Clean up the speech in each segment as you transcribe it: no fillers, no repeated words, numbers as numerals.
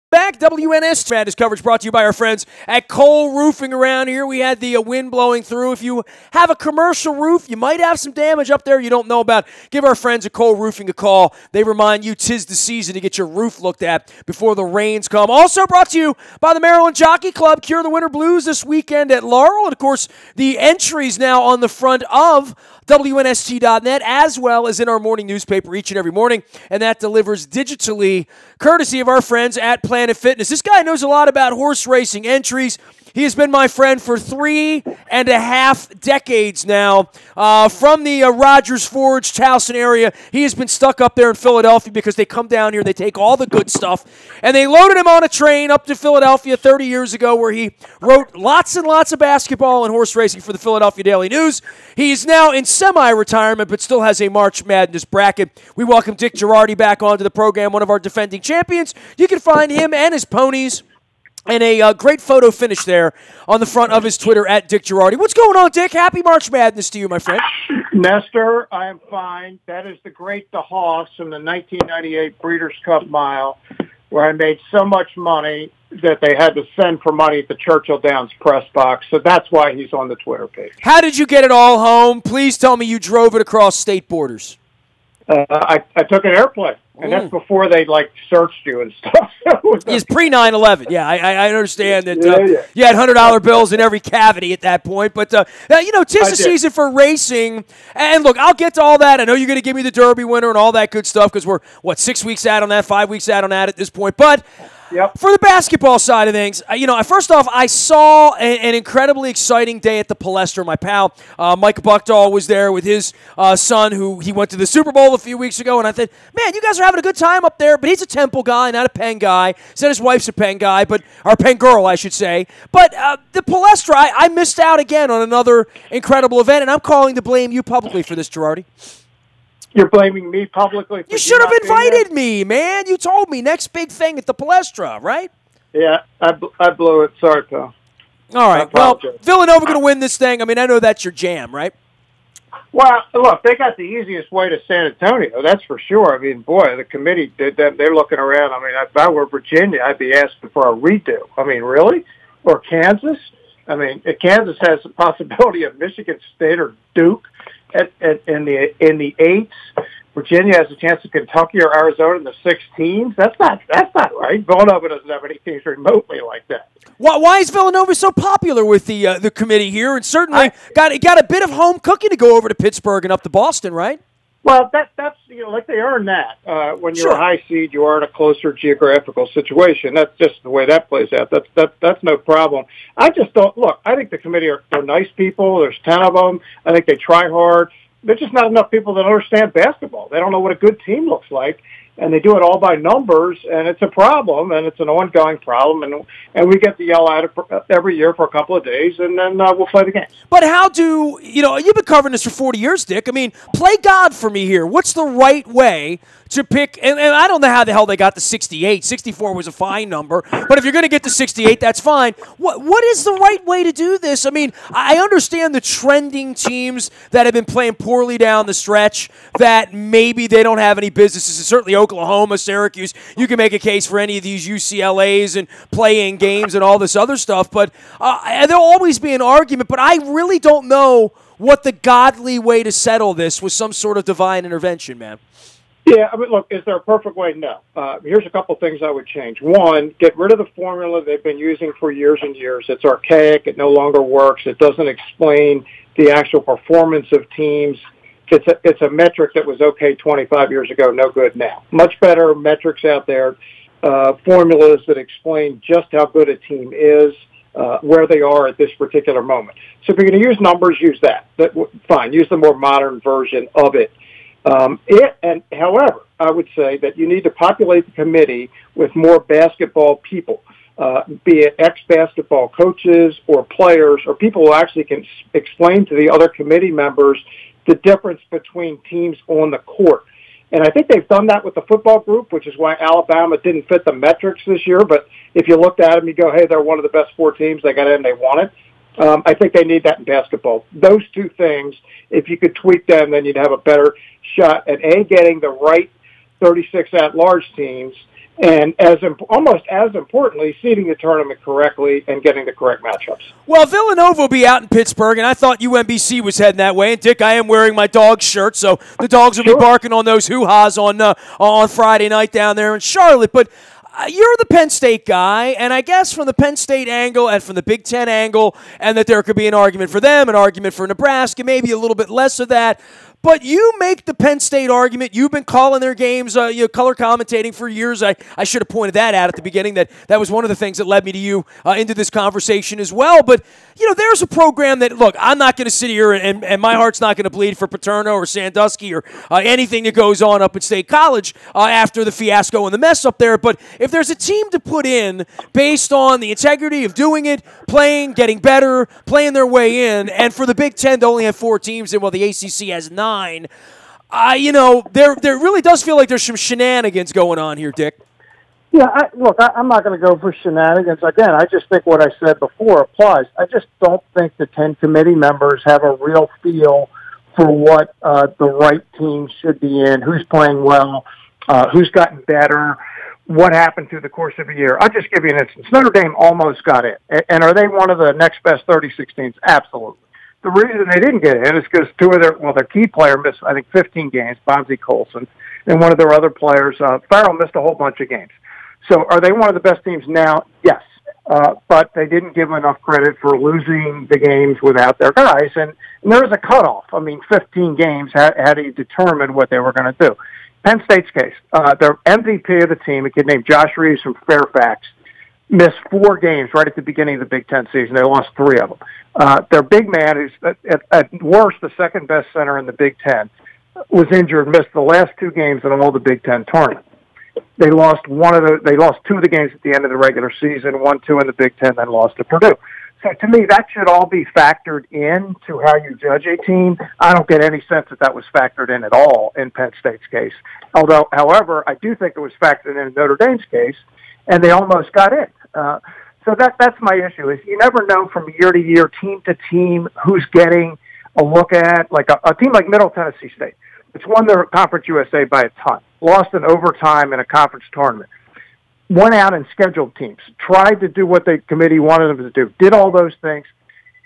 Back, WNST Madness coverage brought to you by our friends at Cole Roofing around here. We had the wind blowing through. If you have a commercial roof, you might have some damage up there you don't know about. Give our friends at Cole Roofing a call. They remind you 'tis the season to get your roof looked at before the rains come. Also brought to you by the Maryland Jockey Club. Cure the winter blues this weekend at Laurel. And, of course, the entries now on the front of WNST.net, as well as in our morning newspaper each and every morning, and that delivers digitally, courtesy of our friends at Planet Fitness. This guy knows a lot about horse racing entries. He has been my friend for 3.5 decades now. From the Rogers Forge, Towson area, he has been stuck up there in Philadelphia because they come down here, they take all the good stuff, and they loaded him on a train up to Philadelphia 30 years ago where he wrote lots and lots of basketball and horse racing for the Philadelphia Daily News. He's now in semi-retirement but still has a March Madness bracket. We welcome Dick Jerardi back onto the program, one of our defending champions. You can find him and his ponies and a great photo finish there on the front of his Twitter at Dick Jerardi. What's going on, Dick? Happy March Madness to you, my friend. Nestor, I am fine. That is the great DeHaas from the 1998 Breeders' Cup Mile, where I made so much money that they had to send for money at the Churchill Downs press box. So that's why he's on the Twitter page. How did you get it all home? Please tell me you drove it across state borders. I took an airplane. And that's before they, searched you and stuff. It's pre-9/11. Yeah, I understand that yeah. you had $100 bills in every cavity at that point. But, 'tis the season for racing. And, look, I'll get to all that. I know you're going to give me the Derby winner and all that good stuff because we're, 6 weeks out on that, 5 weeks out on that at this point. But for the basketball side of things, first off, I saw an incredibly exciting day at the Palestra. My pal, Mike Buckdahl, was there with his son, who he went to the Super Bowl a few weeks ago. And I thought, man, you guys are having a good time up there. But he's a Temple guy, not a Penn guy. Said his wife's a Penn guy, or Penn girl, I should say. But the Palestra, I missed out again on another incredible event, and I'm calling to blame you publicly for this, Jerardi. You're blaming me publicly? You should have invited me, man. You told me next big thing at the Palestra, right? Yeah, I blew it. Sorry, pal. All right. Well, Villanova going to win this thing. I mean, I know that's your jam, right? Well, look, they got the easiest way to San Antonio, that's for sure. I mean, boy, the committee did that. They're looking around. I mean, if I were Virginia, I'd be asking for a redo. I mean, really? Or Kansas? I mean, Kansas has the possibility of Michigan State or Duke in the eights. Virginia has a chance of Kentucky or Arizona in the 16s. That's not right. Villanova doesn't have any teams remotely like that. Why is Villanova so popular with the committee here? And certainly got a bit of home cooking to go over to Pittsburgh and up to Boston, right? Well, that's they earn that. When you're a high seed, you are in a closer geographical situation. That's just the way that plays out. That's no problem. I just don't look. I think the committee they're nice people. There's 10 of them. I think they try hard. There's just not enough people that understand basketball. They don't know what a good team looks like, and they do it all by numbers, and it's a problem, and it's an ongoing problem, and we get to yell at it every year for a couple of days, and then we'll play the game. But how do, you've been covering this for 40 years, Dick. I mean, play God for me here. What's the right way to pick, and I don't know how the hell they got to 68. 64 was a fine number, but if you're going to get to 68, that's fine. What is the right way to do this? I mean, I understand the trending teams that have been playing poorly down the stretch, that maybe they don't have any businesses, certainly Oklahoma, Syracuse. You can make a case for any of these UCLAs and playing games and all this other stuff, but there'll always be an argument, but I really don't know what the godly way to settle this was, some sort of divine intervention, man. Yeah, I mean, look, is there a perfect way? No. Here's a couple things I would change. One, get rid of the formula they've been using for years and years. It's archaic. It no longer works. It doesn't explain the actual performance of teams. It's a metric that was okay 25 years ago, no good now. Much better metrics out there, formulas that explain just how good a team is, where they are at this particular moment. So if you're going to use numbers, use that. Fine, use the more modern version of it. However, I would say that you need to populate the committee with more basketball people, be it ex-basketball coaches or players or people who actually can explain to the other committee members the difference between teams on the court. And I think they've done that with the football group, which is why Alabama didn't fit the metrics this year. But if you looked at them, you go, hey, they're one of the best four teams. They got in, they won it. I think they need that in basketball. Those two things, if you could tweak them, then you'd have a better shot at, A, getting the right 36 at-large teams, and almost as importantly, seeding the tournament correctly and getting the correct matchups. Well, Villanova will be out in Pittsburgh, and I thought UMBC was heading that way. And, Dick, I am wearing my dog shirt, so the dogs will be barking on those hoo-haws on Friday night down there in Charlotte. But you're the Penn State guy, and I guess from the Penn State angle and from the Big Ten angle, and that there could be an argument for them, an argument for Nebraska, maybe a little bit less of that. But you make the Penn State argument. You've been calling their games, color commentating for years. I should have pointed that out at the beginning. That was one of the things that led me to you into this conversation as well. But, there's a program that, look, I'm not going to sit here and my heart's not going to bleed for Paterno or Sandusky or anything that goes on up at State College after the fiasco and the mess up there. But if there's a team to put in based on the integrity of doing it, playing, getting better, playing their way in, and for the Big Ten to only have 4 teams, and the ACC has 9, there really does feel like there's some shenanigans going on here, Dick. Yeah, I'm not going to go for shenanigans. Again, I just think what I said before applies. I just don't think the 10 committee members have a real feel for what the right team should be in, who's playing well, who's gotten better, what happened through the course of a year. I'll just give you an instance. Notre Dame almost got in. And are they one of the next best 36 teams? Absolutely. The reason they didn't get in is because 2 of their key players missed, I think, 15 games, Bonzie Colson, and one of their other players, Farrell, missed a whole bunch of games. So are they one of the best teams now? Yes. But they didn't give enough credit for losing the games without their guys. And there was a cutoff. 15 games had to determine what they were going to do. Penn State's case, their MVP of the team, a kid named Josh Reeves from Fairfax, missed 4 games right at the beginning of the Big Ten season. They lost 3 of them. Their big man, who's at worst the second best center in the Big Ten, was injured, missed the last 2 games in all the Big Ten tournament. They lost 2 of the games at the end of the regular season, 1, 2 in the Big Ten, then lost to Purdue. So to me, that should all be factored into how you judge a team. I don't get any sense that was factored in at all in Penn State's case. However, I do think it was factored in Notre Dame's case, and they almost got in. So that's my issue, is you never know from year to year, team to team, who's getting a look at, like a team like Middle Tennessee State. It's won the Conference USA by a ton, lost in overtime in a conference tournament, went out and scheduled teams, tried to do what the committee wanted them to do, did all those things.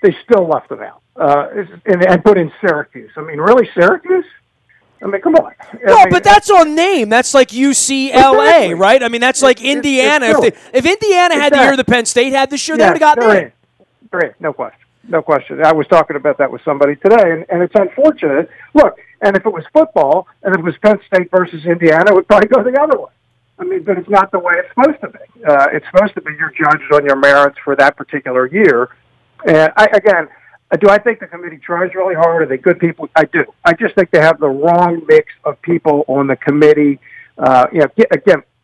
They still left them out and put in Syracuse. Really, Syracuse? Come on. But that's on name. That's like UCLA, exactly. Right? That's like Indiana. If Indiana had the year the Penn State had this year, they would have gotten in. Great, no question. No question. I was talking about that with somebody today, and it's unfortunate. Look, and if it was football, and if it was Penn State versus Indiana, it would probably go the other way. But it's not the way it's supposed to be. It's supposed to be you're judged on your merits for that particular year. And do I think the committee tries really hard? Are they good people? I do. I just think they have the wrong mix of people on the committee.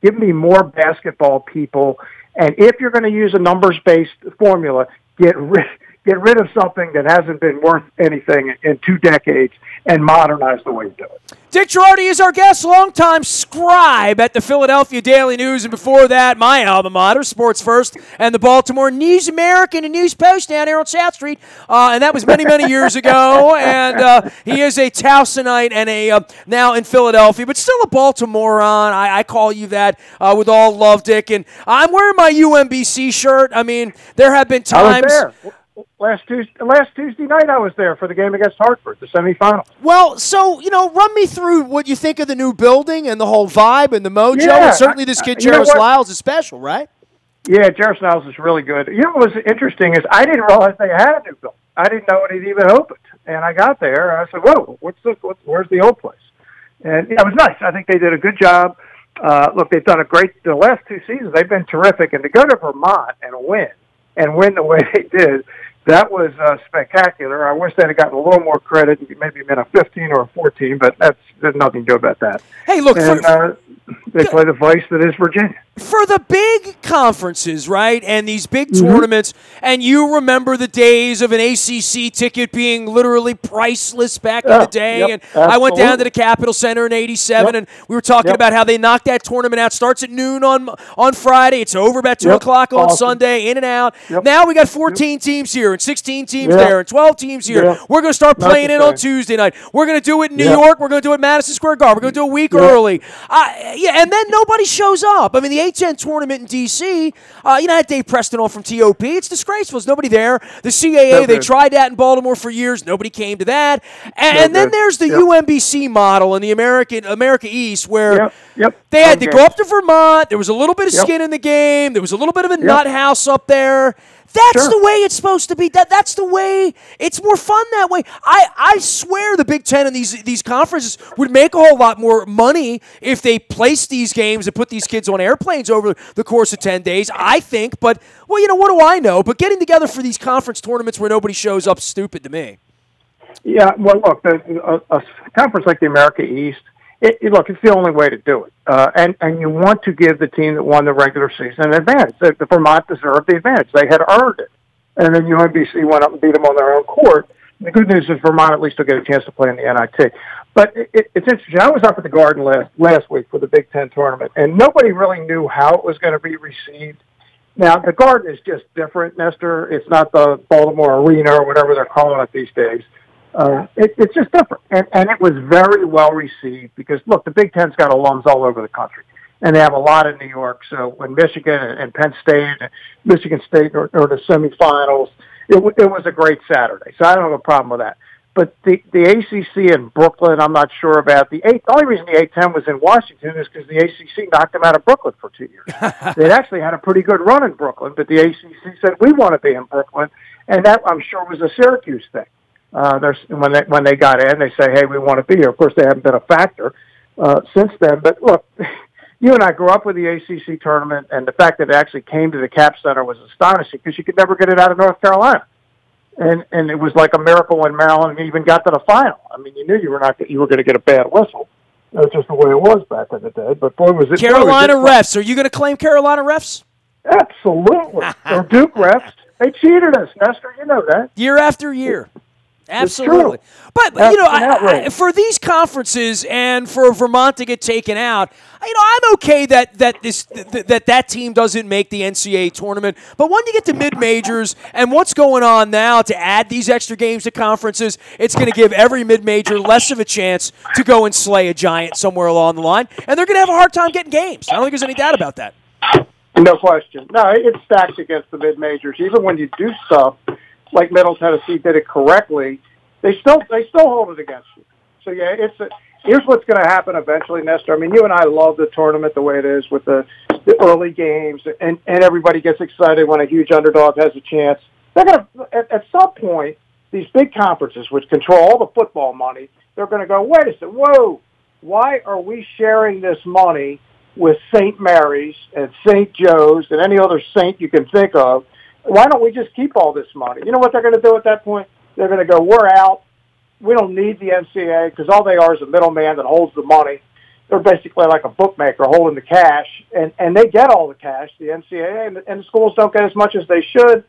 Give me more basketball people. And if you're going to use a numbers-based formula, get rid of something that hasn't been worth anything in 2 decades and modernize the way you do it. Dick Jerardi is our guest, longtime scribe at the Philadelphia Daily News, and before that, my alma mater, Sports First, and the Baltimore News American and News Post down here on South Street, and that was many, many years ago, and he is a Towsonite and now in Philadelphia, but still a Baltimorean. I call you that with all love, Dick, and I'm wearing my UMBC shirt. There have been times... I was there. Last Tuesday night I was there for the game against Hartford, the semifinal. Well, so, run me through what you think of the new building and the whole vibe and the mojo. Yeah, and certainly this kid, Jairus Lyles, is special, right? Yeah, Jairus Lyles is really good. What was interesting is I didn't realize they had a new building. I didn't know it had even opened. And I got there, and I said, whoa, where's the old place? And it was nice. I think they did a good job. Look, they've done the last 2 seasons, they've been terrific. And to go to Vermont and win the way they did, that was spectacular. I wish they'd have gotten a little more credit, maybe been a 15 or a 14, but there's nothing to do about that. Hey, look, they play the vice that is Virginia. For the big conferences, right, and these big tournaments, and you remember the days of an ACC ticket being literally priceless back in the day, and absolutely. I went down to the Capitol Center in '87, and we were talking about how they knocked that tournament out. Starts at noon on Friday. It's over about 2 o'clock on Sunday, in and out. Now we got 14 teams here. and 16 teams there and 12 teams here. Yeah. We're going to start playing it on Tuesday night. We're going to do it in New York. We're going to do it at Madison Square Garden. We're going to do it a week early. And then nobody shows up. I mean, the A-10 tournament in D.C., had Dave Preston on from TOP. It's disgraceful. There's nobody there. The CAA, they tried that in Baltimore for years. Nobody came to that. And then there's the UMBC model in the America East where they had to go up to Vermont. There was a little bit of skin in the game. There was a little bit of a nut house up there. That's the way it's supposed to be. That's the way. It's more fun that way. I swear the Big Ten and these conferences would make a whole lot more money if they placed these games and put these kids on airplanes over the course of 10 days, I think. But, well, what do I know? But getting together for these conference tournaments where nobody shows up is stupid to me. Yeah, well, look, a conference like the America East, look, it's the only way to do it. And you want to give the team that won the regular season an advantage. The Vermont deserved the advantage. They had earned it. And then UMBC went up and beat them on their own court. The good news is Vermont at least will get a chance to play in the NIT. But it's interesting. I was up at the Garden last week for the Big Ten tournament, and nobody really knew how it was going to be received. Now, the Garden is just different, Nestor. It's not the Baltimore Arena or whatever they're calling it these days. It's just different. And it was very well received because, look, the Big Ten's got alums all over the country. And they have a lot in New York. So when Michigan and Penn State and Michigan State are the semifinals, it was a great Saturday. So I don't have a problem with that. But the ACC in Brooklyn, I'm not sure about. The only reason the A-10 was in Washington is because the ACC knocked them out of Brooklyn for 2 years. They'd actually had a pretty good run in Brooklyn, but the ACC said, we want to be in Brooklyn. And that, I'm sure, was a Syracuse thing. When they got in, they say, hey, we want to be here. Of course, they haven't been a factor since then. But look, you and I grew up with the ACC tournament, and the fact that it actually came to the Cap Center was astonishing because you could never get it out of North Carolina. And it was like a miracle when Maryland even got to the final. I mean, you knew you were going to get a bad whistle. That's just the way it was back in the day. But boy, was it Carolina refs. Are you going to claim Carolina refs? Absolutely. Or Duke refs. They cheated us, Nestor. You know that. Year after year. Absolutely. But, for these conferences and for Vermont to get taken out, I'm okay that team doesn't make the NCAA tournament. But when you get to mid-majors and what's going on now to add these extra games to conferences, it's going to give every mid-major less of a chance to go and slay a giant somewhere along the line. And they're going to have a hard time getting games. I don't think there's any doubt about that. No question. No, it stacks against the mid-majors. Even when you do stuff like Middle Tennessee did it correctly, they still hold it against you. So yeah, here's what's going to happen eventually, Nestor. I mean, you and I love the tournament the way it is with the early games, and everybody gets excited when a huge underdog has a chance. They're going to at some point, these big conferences, which control all the football money, they're going to go, wait a second, whoa, why are we sharing this money with St. Mary's and St. Joe's and any other saint you can think of? Why don't we just keep all this money? You know what they're going to do at that point? They're going to go, we're out. We don't need the NCAA because all they are is a middleman that holds the money. They're basically like a bookmaker holding the cash, and they get all the cash, the NCAA, and the schools don't get as much as they should.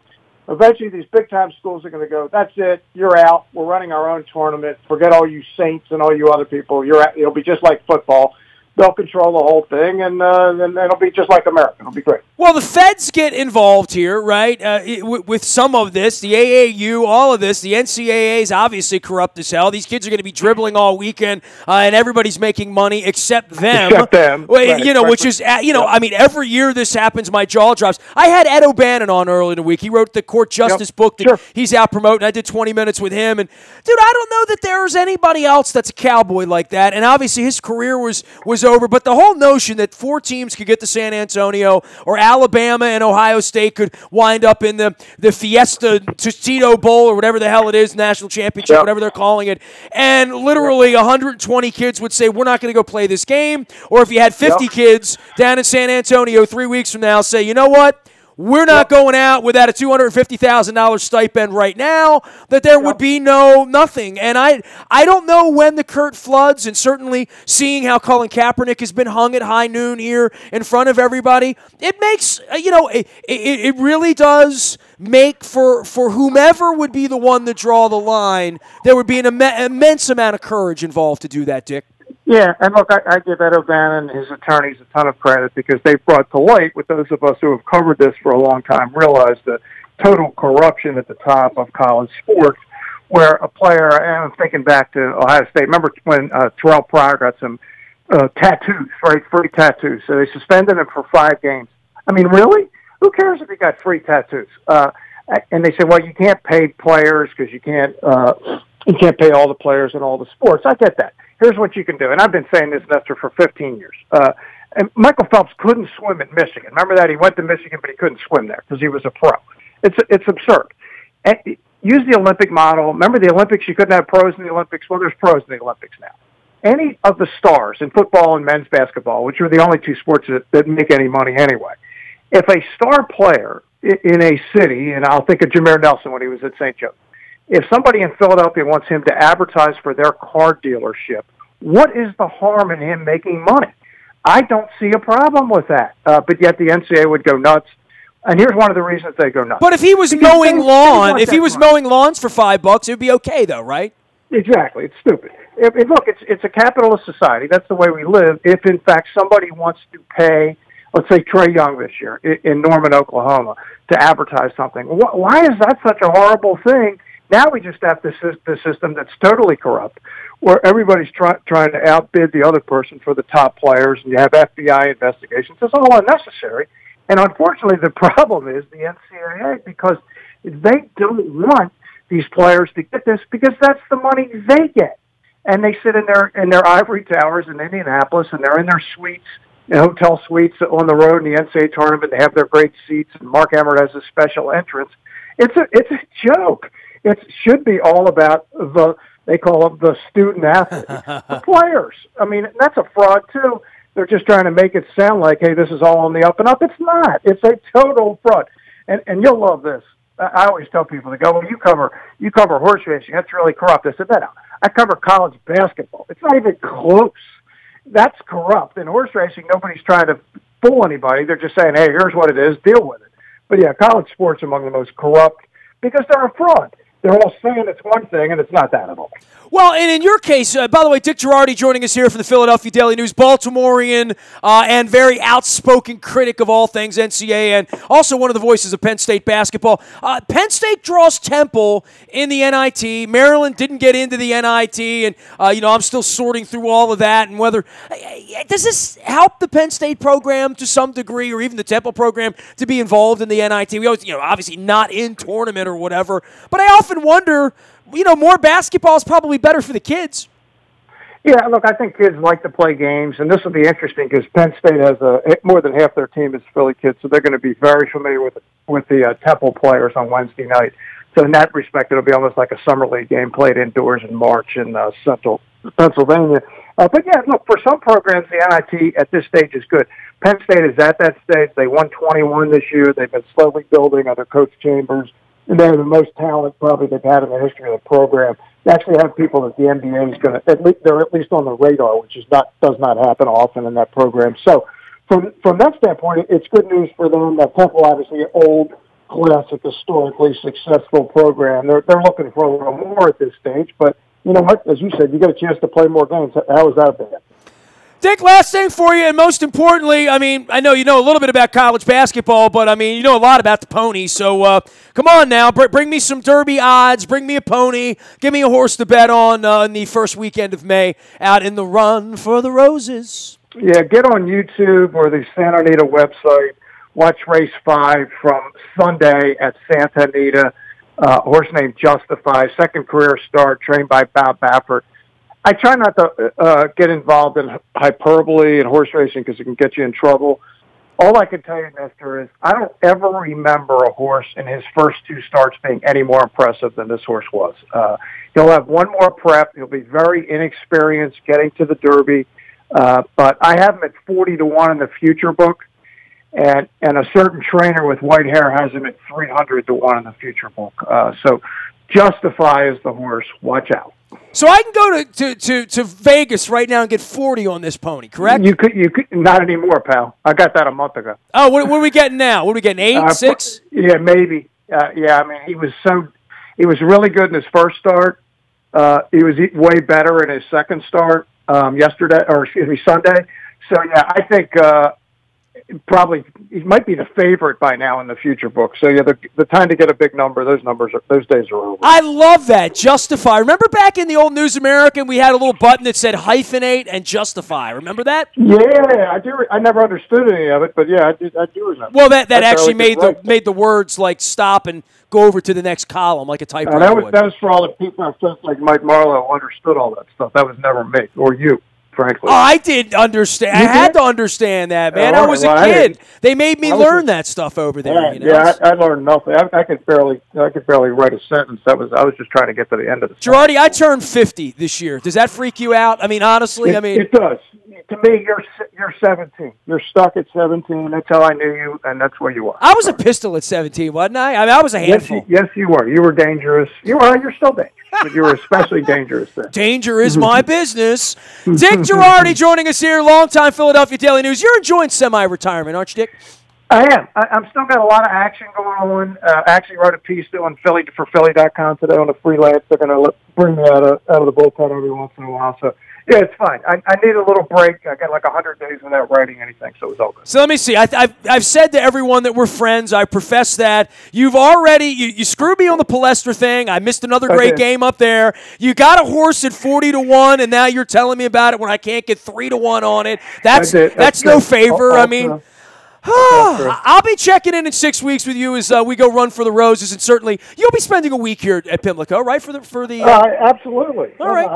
Eventually, these big-time schools are going to go, that's it, you're out. We're running our own tournament. Forget all you saints and all you other people. You're out. It'll be just like football. They'll control the whole thing, and then it'll be just like America. It'll be great. Well, the feds get involved here, right, with some of this, the AAU, all of this. The NCAA is obviously corrupt as hell. These kids are going to be dribbling all weekend, and everybody's making money except them. Except them. Right, which is, I mean, every year this happens, my jaw drops. I had Ed O'Bannon on earlier in the week. He wrote the court justice book that he's out promoting. I did 20 minutes with him, and, dude, I don't know that there's anybody else that's a cowboy like that, and obviously his career was over, but the whole notion that 4 teams could get to San Antonio or Alabama and Ohio State could wind up in the Fiesta Tito Bowl or whatever the hell it is, national championship, whatever they're calling it, and literally 120 kids would say, we're not going to go play this game, or if you had 50 kids down in San Antonio 3 weeks from now say, you know what? We're not going out without a $250,000 stipend right now, that there would be nothing. And I don't know when the Kurt floods, and certainly seeing how Colin Kaepernick has been hung at high noon here in front of everybody, it makes, it really does make for whomever would be the one to draw the line, there would be an immense amount of courage involved to do that, Dick. Yeah, and look, I give Ed O'Bannon and his attorneys a ton of credit because they brought to light what those of us who have covered this for a long time realize that total corruption at the top of college sports, where a player, and I'm thinking back to Ohio State. Remember when Terrell Pryor got some tattoos, right? Free tattoos. So they suspended him for 5 games. I mean, really? Who cares if he got free tattoos? And they said, well, you can't pay players because you can't pay all the players in all the sports. I get that. Here's what you can do. And I've been saying this, Nestor, for 15 years. And Michael Phelps couldn't swim at Michigan. Remember that? He went to Michigan, but he couldn't swim there because he was a pro. It's absurd. And use the Olympic model. Remember the Olympics? You couldn't have pros in the Olympics. Well, there's pros in the Olympics now. Any of the stars in football and men's basketball, which are the only 2 sports that make any money anyway, if a star player in a city, and I'll think of Jameer Nelson when he was at St. Joe's, if somebody in Philadelphia wants him to advertise for their car dealership, what is the harm in him making money? I don't see a problem with that. But yet the NCAA would go nuts. And here's one of the reasons they go nuts. But if he was mowing lawns for $5, it would be okay, though, right? Exactly. It's stupid. Look, it's a capitalist society. That's the way we live. If, in fact, somebody wants to pay, let's say Trae Young this year in Norman, Oklahoma, to advertise something, why is that such a horrible thing? Now we just have this system that's totally corrupt, where everybody's trying to outbid the other person for the top players, and you have FBI investigations. It's all unnecessary. And unfortunately, the problem is the NCAA, because they don't want these players to get this because that's the money they get. And they sit in their ivory towers in Indianapolis, and they're in their suites, hotel suites on the road in the NCAA tournament. They have their great seats, and Mark Emmert has a special entrance. It's a joke. It should be all about they call them the student athletes, the players. I mean, that's a fraud too. They're just trying to make it sound like, hey, this is all on the up and up. It's not. It's a total fraud. And you'll love this. I always tell people, they go, well, you cover horse racing. That's really corrupt. I said, no, I cover college basketball. It's not even close. That's corrupt. In horse racing, nobody's trying to fool anybody. They're just saying, hey, here's what it is. Deal with it. But yeah, college sports are among the most corrupt because they're a fraud. They're all saying it's one thing, and it's not that at all. Well, and in your case, by the way, Dick Jerardi joining us here from the Philadelphia Daily News, Baltimorean and very outspoken critic of all things NCAA, and also one of the voices of Penn State basketball. Penn State draws Temple in the NIT. Maryland didn't get into the NIT, and I'm still sorting through all of that. And whether does this help the Penn State program to some degree, or even the Temple program, to be involved in the NIT? We always, obviously not in tournament or whatever, but I often wonder, more basketball is probably better for the kids. Yeah, look, I think kids like to play games, and this will be interesting because Penn State has more than half their team is Philly kids, so they're going to be very familiar with the Temple players on Wednesday night. So in that respect, it'll be almost like a summer league game played indoors in March in central Pennsylvania. But yeah, look, for some programs, the NIT at this stage is good. Penn State is at that stage. They won 21 this year. They've been slowly building under Coach Chambers. And they're the most talent probably they've had in the history of the program. They actually have people that the NBA is going to, they're at least on the radar, which does not happen often in that program. So from that standpoint, it's good news for them. That Temple, obviously, an old, classic, historically successful program. They're looking for a little more at this stage. But you know what? As you said, you get a chance to play more games. How is that bad? Dick, last thing for you, and most importantly, I know you know a little bit about college basketball, but, you know a lot about the pony, so come on now, bring me some Derby odds, bring me a pony, give me a horse to bet on in the first weekend of May out in the Run for the Roses. Yeah, get on YouTube or the Santa Anita website, watch race 5 from Sunday at Santa Anita, a horse named Justify, second career start, trained by Bob Baffert. I try not to get involved in hyperbole and horse racing because it can get you in trouble. All I can tell you, Nestor, is I don't ever remember a horse in his first 2 starts being any more impressive than this horse was. He'll have one more prep. He'll be very inexperienced getting to the Derby. But I have him at 40-1 in the future book. And a certain trainer with white hair has him at 300-1 in the future book. So Justify is the horse. Watch out. So I can go to Vegas right now and get 40 on this pony, correct? You could not anymore, pal. I got that a month ago. Oh, what are we getting now? What are we getting? 8, 6? Yeah, maybe. Yeah, I mean, he was really good in his first start. He was way better in his second start Sunday. So yeah, I think probably he might be the favorite by now in the future book. So yeah, the time to get a big number, those days are over. I love that. Justify. Remember back in the old News American, we had a little button that said hyphenate and justify. Remember that? Yeah, I do. I never understood any of it, but yeah, I do remember. Well, that actually made the words like stop and go over to the next column like a typewriter. That was for all the people like Mike Marlowe who understood all that stuff. That was never me or you. Frankly. Oh, I didn't understand. I had to understand that, man. I was a kid. They made me learn that stuff over there. Yeah, you know? I learned nothing. I could barely write a sentence. I was just trying to get to the end of the Jerardi, I turned 50 this year. Does that freak you out? I mean, honestly, it does. To me, you're 17. You're stuck at 17. That's how I knew you, and that's where you are. I was a pistol at 17, wasn't I? I mean, I was a handful. Yes, you were. You were dangerous. You're still dangerous, but you were especially dangerous then. Danger is my business. Dick Jerardi joining us here, longtime Philadelphia Daily News. You're enjoying semi-retirement, aren't you, Dick? I am. I'm still got a lot of action going on. I actually wrote a piece doing for Philly.com today on the freelance. They're going to bring me out of the bullpen every once in a while. So, yeah, it's fine. I need a little break. I got like 100 days without writing anything, so it was all good. So let me see. I've said to everyone that we're friends. I profess that. You've already you screwed me on the Palestra thing. I missed another great game up there. You got a horse at 40-1, and now you're telling me about it when I can't get 3-1 on it. That's no favor. I mean. I'll be checking in 6 weeks with you as we go run for the roses, and certainly you'll be spending a week here at Pimlico, right? For the absolutely. All right,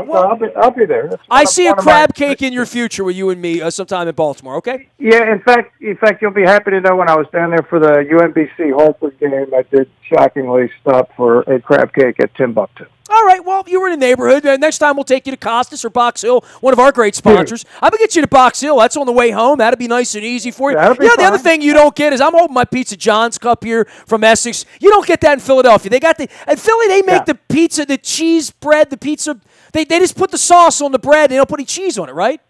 I'll be there. I see a crab cake in your future with you and me sometime in Baltimore. Okay? Yeah. In fact, you'll be happy to know when I was down there for the UNBC Hartford game, I did shockingly stop for a crab cake at Timbuktu. All right, well, you were in the neighborhood. Next time we'll take you to Costas or Box Hill, one of our great sponsors. I'm going to get you to Box Hill. That's on the way home. That'll be nice and easy for you. The other thing you don't get is I'm holding my Pizza John's cup here from Essex. You don't get that in Philadelphia. They got in Philly, they make the pizza, the cheese bread, the pizza. They just put the sauce on the bread. They don't put any cheese on it, right?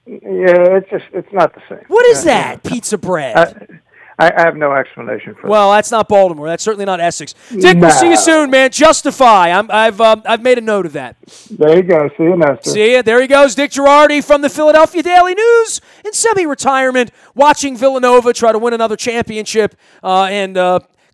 Yeah, it's not the same. What is that, pizza bread? I have no explanation for that. Well, that's not Baltimore. That's certainly not Essex. Dick, we'll see you soon, man. Justify. I've made a note of that. There you go. See you, Nestor. See ya. There he goes, Dick Jerardi from the Philadelphia Daily News in semi-retirement, watching Villanova try to win another championship and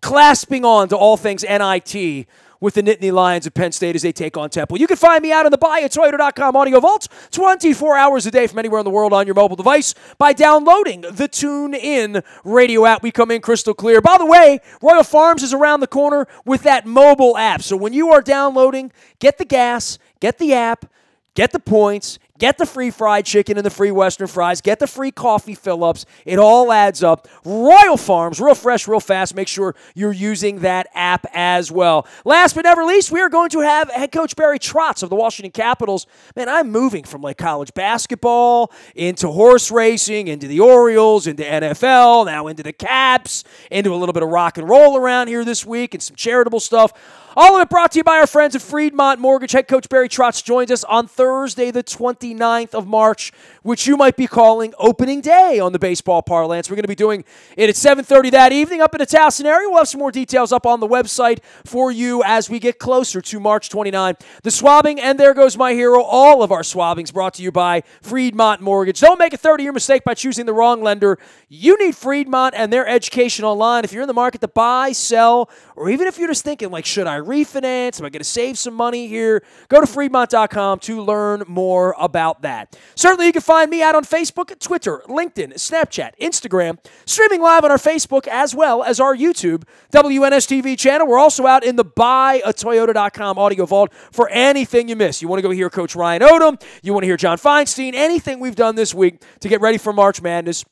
clasping on to all things NIT with the Nittany Lions of Penn State as they take on Temple. You can find me out on the buyatoyota.com audio vault 24 hours a day from anywhere in the world on your mobile device by downloading the TuneIn radio app. We come in crystal clear. By the way, Royal Farms is around the corner with that mobile app. So when you are downloading, get the gas, get the app, get the points, get the free fried chicken and the free Western fries. Get the free coffee fill-ups. It all adds up. Royal Farms, real fresh, real fast. Make sure you're using that app as well. Last but never least, we are going to have head coach Barry Trotz of the Washington Capitals. Man, I'm moving from like college basketball into horse racing, into the Orioles, into NFL, now into the Caps, into a little bit of rock and roll around here this week and some charitable stuff. All of it brought to you by our friends at Freedmont Mortgage. Head coach Barry Trotz joins us on Thursday, the 29th of March, which you might be calling opening day on the baseball parlance. We're going to be doing it at 7:30 that evening up in the Towson area. We'll have some more details up on the website for you as we get closer to March 29. The swabbing, and there goes my hero. All of our swabbings brought to you by Freedmont Mortgage. Don't make a 30-year mistake by choosing the wrong lender. You need Freedmont and their education online. If you're in the market to buy, sell, or even if you're just thinking, like, should I refinance? Am I going to save some money here? Go to Freedmont.com to learn more about that. Certainly, you can find me out on Facebook, Twitter, LinkedIn, Snapchat, Instagram, streaming live on our Facebook as well as our YouTube WNSTV channel. We're also out in the buyatoyota.com audio vault for anything you miss. You want to go hear Coach Ryan Odom, you want to hear John Feinstein, anything we've done this week to get ready for March Madness,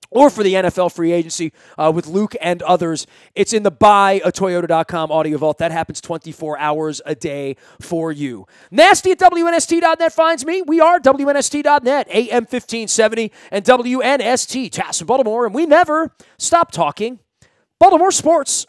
or for the NFL free agency with Luke and others, it's in the buyatoyota.com audio vault. That happens 24 hours a day for you. Nasty at WNST.net finds me. We are WNST.net, AM 1570, and WNST, Towson, Baltimore, and we never stop talking Baltimore sports.